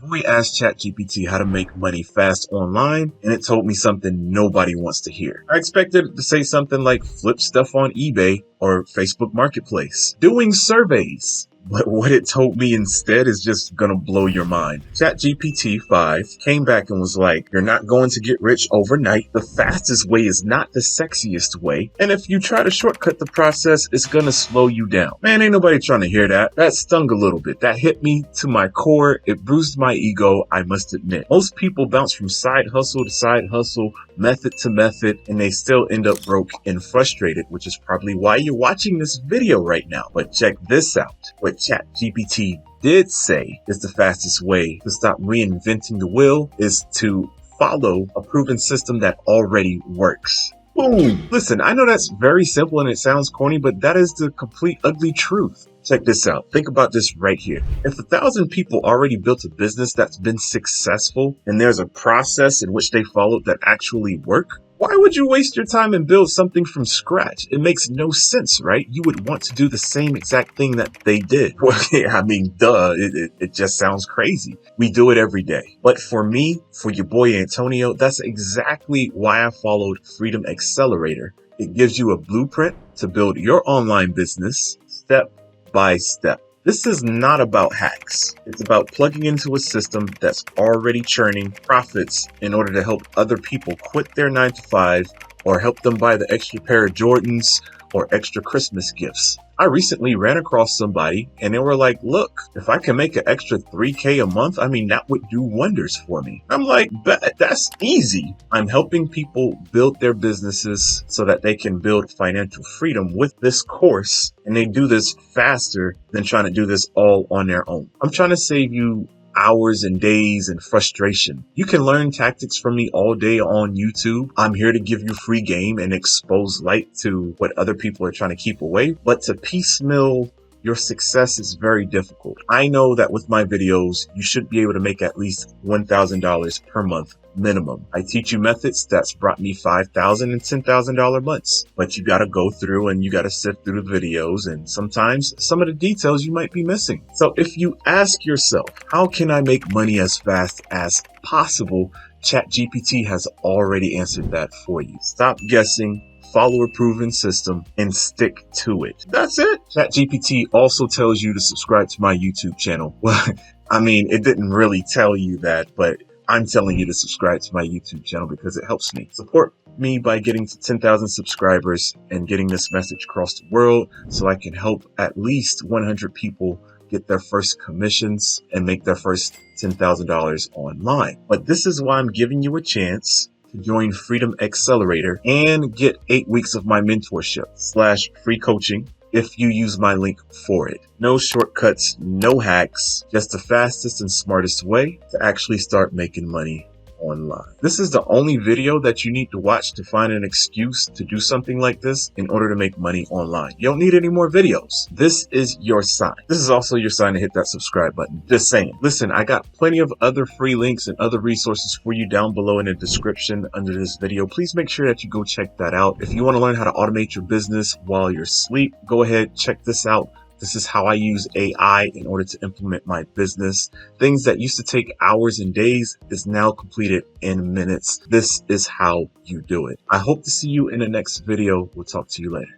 boy asked ChatGPT how to make money fast online, and it told me something nobody wants to hear. I expected it to say something like flip stuff on eBay or Facebook Marketplace, doing surveys. But what it told me instead is just gonna blow your mind. ChatGPT5 came back and was like, you're not going to get rich overnight. The fastest way is not the sexiest way. And if you try to shortcut the process, it's gonna slow you down. Man, ain't nobody trying to hear that. That stung a little bit. That hit me to my core. It bruised my ego, I must admit. Most people bounce from side hustle to side hustle, method to method, and they still end up broke and frustrated, which is probably why you're watching this video right now. But check this out. What ChatGPT did say is the fastest way to stop reinventing the wheel is to follow a proven system that already works. Boom! Listen, I know that's very simple and it sounds corny, but that is the complete ugly truth. Check this out. Think about this right here. If 1,000 people already built a business that's been successful and there's a process in which they followed that actually work, why would you waste your time and build something from scratch? It makes no sense, right? You would want to do the same exact thing that they did. Well, yeah, I mean, duh, it just sounds crazy. We do it every day. But for me, for your boy Antonio, that's exactly why I followed Freedom Accelerator. It gives you a blueprint to build your online business step by step. This is not about hacks. It's about plugging into a system that's already churning profits in order to help other people quit their 9-to-5 or help them buy the extra pair of Jordans or extra Christmas gifts. I recently ran across somebody and they were like, look, if I can make an extra $3K a month, I mean, that would do wonders for me. I'm like, bet, that's easy. I'm helping people build their businesses so that they can build financial freedom with this course. And they do this faster than trying to do this all on their own. I'm trying to save you hours and days and frustration. You can learn tactics from me all day on YouTube. I'm here to give you free game and expose light to what other people are trying to keep away. But to piecemeal your success is very difficult. I know that with my videos, you should be able to make at least $1,000 per month minimum. I teach you methods that's brought me $5,000 and $10,000 months, but you got to go through and you got to sift through the videos, and sometimes some of the details you might be missing. So if you ask yourself, how can I make money as fast as possible? ChatGPT has already answered that for you. Stop guessing. Follow a proven system and stick to it. That's it. ChatGPT also tells you to subscribe to my YouTube channel. Well, I mean, it didn't really tell you that, but I'm telling you to subscribe to my YouTube channel because it helps me. Support me by getting to 10,000 subscribers and getting this message across the world so I can help at least 100 people get their first commissions and make their first $10,000 online. But this is why I'm giving you a chance to join Freedom Accelerator and get 8 weeks of my mentorship / free coaching if you use my link for it. No shortcuts, no hacks, just the fastest and smartest way to actually start making money online. This is the only video that you need to watch to find an excuse to do something like this in order to make money online. You don't need any more videos. This is your sign. This is also your sign to hit that subscribe button. Just saying. Listen, I got plenty of other free links and other resources for you down below in the description under this video. Please make sure that you go check that out. If you want to learn how to automate your business while you're asleep, go ahead, check this out. This is how I use AI in order to implement my business. Things that used to take hours and days is now completed in minutes. This is how you do it. I hope to see you in the next video. We'll talk to you later.